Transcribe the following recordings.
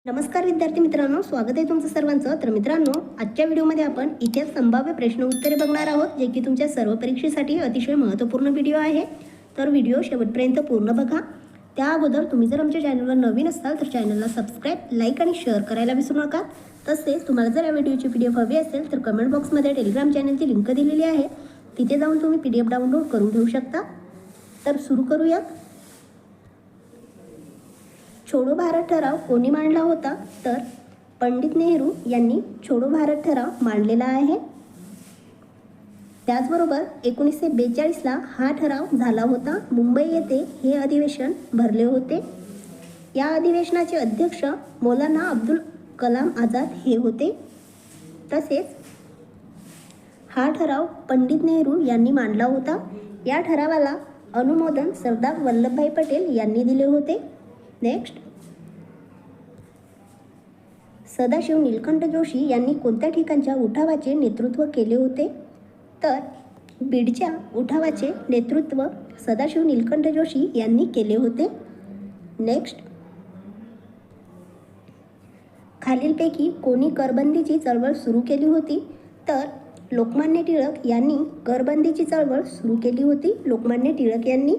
नमस्कार विद्यार्थी मित्रांनो, स्वागत आहे तुमचं सर्वांचं. तर मित्रांनो, आजच्या व्हिडिओमध्ये आपण इतिहास संभाव्य प्रश्न उत्तरे बघणार आहोत, जे की तुमच्या सर्व परीक्षेसाठी अतिशय महत्त्वपूर्ण व्हिडिओ आहे. तर व्हिडिओ शेवटपर्यंत पूर्ण बघा. त्या अगोदर तुम्ही जर आमच्या चॅनलवर नवीन असाल तर चॅनलला सबस्क्राईब, लाईक आणि शेअर करायला विसरू नका. तसेच तुम्हाला जर या व्हिडिओची PDF हवी असेल तर कमेंट बॉक्समध्ये टेलिग्राम चॅनलची लिंक दिलेली आहे, तिथे जाऊन तुम्ही PDF डाउनलोड करून घेऊ शकता. तर सुरू करूयात. छोडो भारत ठराव कोणी मांडला होता? तर पंडित नेहरू यांनी छोडो भारत ठराव मांडलेला आहे. त्याचबरोबर 1942ला हा ठराव झाला होता. मुंबई येथे हे अधिवेशन भरले होते. या अधिवेशनाचे अध्यक्ष मौलाना अब्दुल कलाम आझाद हे होते. तसेच हा ठराव पंडित नेहरू यांनी मांडला होता. या ठरावाला अनुमोदन सरदार वल्लभभाई पटेल यांनी दिले होते. नेक्स्ट, सदाशिव नीलकंठ जोशी यांनी कोणत्या ठिकाणच्या उठावाचे नेतृत्व केले होते? तर बीडच्या उठावाचे नेतृत्व सदाशिव नीलकंठ जोशी यांनी केले होते. नेक्स्ट, खालीलपैकी कोणी करबंदीची चळवळ सुरू केली होती? तर लोकमान्य टिळक यांनी करबंदीची चळवळ सुरू केली होती. लोकमान्य टिळक यांनी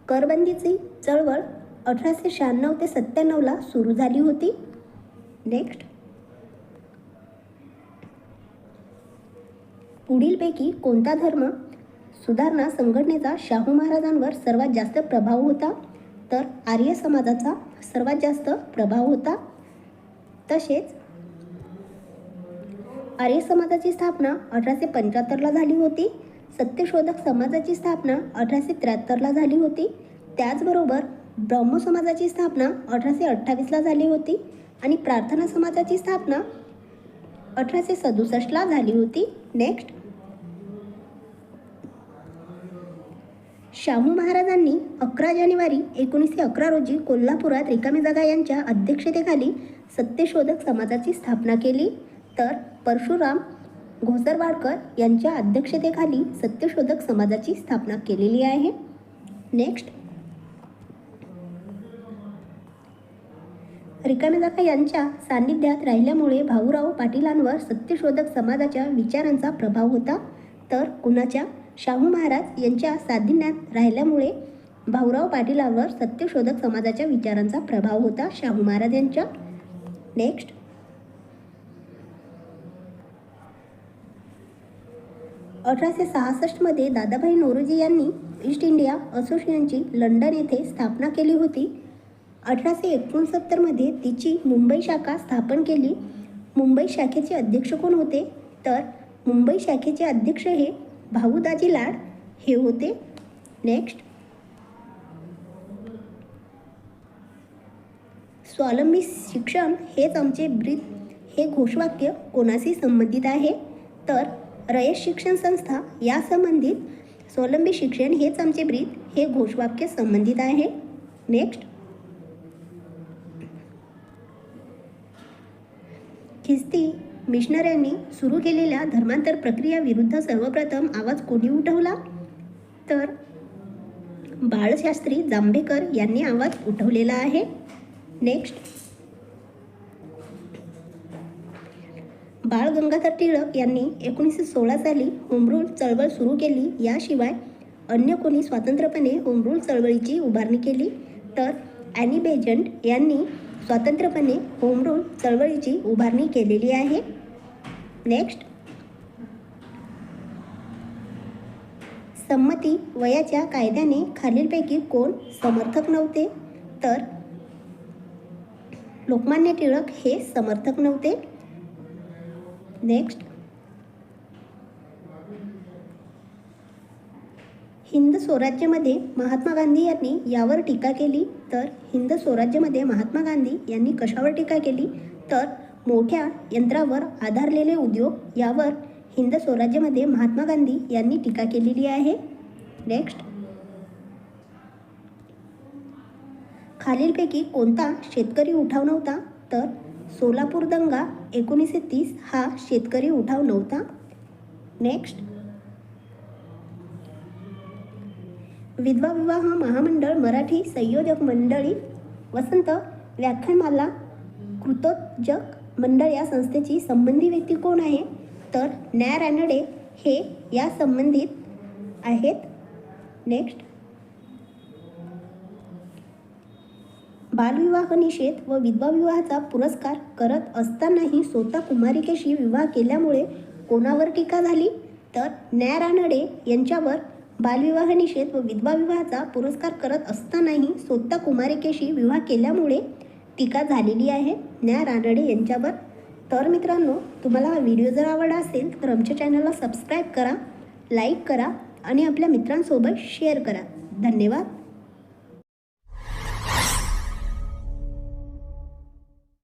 करबंदीची चळवळ 1896 ते 97ला सुरू झाली होती. नेक्स्ट, पुढीलपैकी कोणता धर्म सुधारणा संघटनेचा शाहू महाराजांवर सर्वात जास्त प्रभाव होता? तर आर्य समाजाचा सर्वात जास्त प्रभाव होता. तसेच आर्य समाजाची स्थापना 1875ला झाली होती. सत्यशोधक समाजाची स्थापना 1873ला झाली होती. त्याचबरोबर ब्रह्म समाजाची स्थापना 1828ला झाली होती आणि प्रार्थना समाजाची स्थापना 1867ला झाली होती. नेक्स्ट, शाहू महाराजांनी 11 जानेवारी 1911 रोजी कोल्हापुरात रिकामी जागा यांच्या अध्यक्षतेखाली सत्यशोधक समाजाची स्थापना केली. तर परशुराम घोसरवाडकर यांच्या अध्यक्षतेखाली सत्यशोधक समाजाची स्थापना केलेली आहे. नेक्स्ट, रिकामी जागा यांच्या सान्निध्यात राहिल्यामुळे भाऊराव पाटीलांवर सत्यशोधक समाजाच्या विचारांचा प्रभाव होता. तर कुणाच्या? शाहू महाराज यांच्या सान्निध्यात राहिल्यामुळे भाऊराव पाटीलांवर सत्यशोधक समाजाच्या विचारांचा प्रभाव होता शाहू महाराज यांच्या. नेक्स्ट, मध्ये दादाभाई नौरोजी यांनी ईस्ट इंडिया असोसिएशनची लंडन येथे स्थापना केली होती. 1869मध्ये तिची मुंबई शाखा स्थापन केली. मुंबई शाखेचे अध्यक्ष कोण होते? तर मुंबई शाखेचे अध्यक्ष हे भाऊदाजी लाड हे होते. नेक्स्ट, स्वावलंबी शिक्षण हेच आमचे ब्रीद हे घोषवाक्य कोणाशी संबंधित आहे? तर रयत शिक्षण संस्था या संबंधित स्वावलंबी शिक्षण हेच आमचे ब्रीद हे घोषवाक्य संबंधित आहे. नेक्स्ट, ख्रिस्ती मिशनऱ्यांनी सुरू केलेल्या धर्मांतर प्रक्रिया विरुद्ध सर्वप्रथम आवाज कोणी उठवला? तर बाळशास्त्री जांभेकर यांनी आवाज उठवलेला आहे. नेक्स्ट, बाळ गंगाधर टिळक यांनी 1916 साली होम रूल चळवळ सुरू केली. याशिवाय अन्य कोणी स्वतंत्रपणे होम रूल चळवळीची उभारणी केली? तर ॲनी बेझंट यांनी स्वतंत्रपणे होम रूल चळवळीची उभारणी केलेली आहे. नेक्स्ट, संमती वयाच्या कायद्याने खालीलपैकी कोण समर्थक नव्हते? तर लोकमान्य टिळक हे समर्थक नव्हते. नेक्स्ट, हिंद स्वराज्यमध्ये महात्मा गांधी यांनी यावर टीका केली. तर हिंद स्वराज्यमध्ये महात्मा गांधी यांनी कशावर टीका केली? तर मोठ्या यंत्रावर आधारलेले उद्योग यावर हिंद स्वराज्यमध्ये महात्मा गांधी यांनी टीका केलेली आहे. नेक्स्ट, खालीलपैकी कोणता शेतकरी उठाव नव्हता? तर सोलापूर दंगा 1930 हा शेतकरी उठाव नव्हता. नेक्स्ट, विधवा विवाह महामंडळ मराठी संयोजक मंडळी वसंत व्याख्यानमाला कृतोद्योजक मंडळ या संस्थेची संबंधी व्यक्ती कोण आहे? तर न्या रानडे हे या संबंधित आहेत. नेक्स्ट, बालविवाह निषेध व विधवा विवाहाचा पुरस्कार करत असतानाही स्वतः कुमारिकेशी विवाह केल्यामुळे कोणावर टीका झाली? तर न्या रानडे यांच्यावर बालविवाह निषेध व विधवा विवाहाचा पुरस्कार करत असतानाही स्वतः कुमारिकेशी विवाह केल्यामुळे टीका झालेली आहे न्या रानडे यांच्यावर. तर मित्रांनो, तुम्हाला हा व्हिडिओ जर आवडला असेल तर आमच्या चॅनलला सबस्क्राईब करा, लाईक करा आणि आपल्या मित्रांसोबत शेअर करा. धन्यवाद.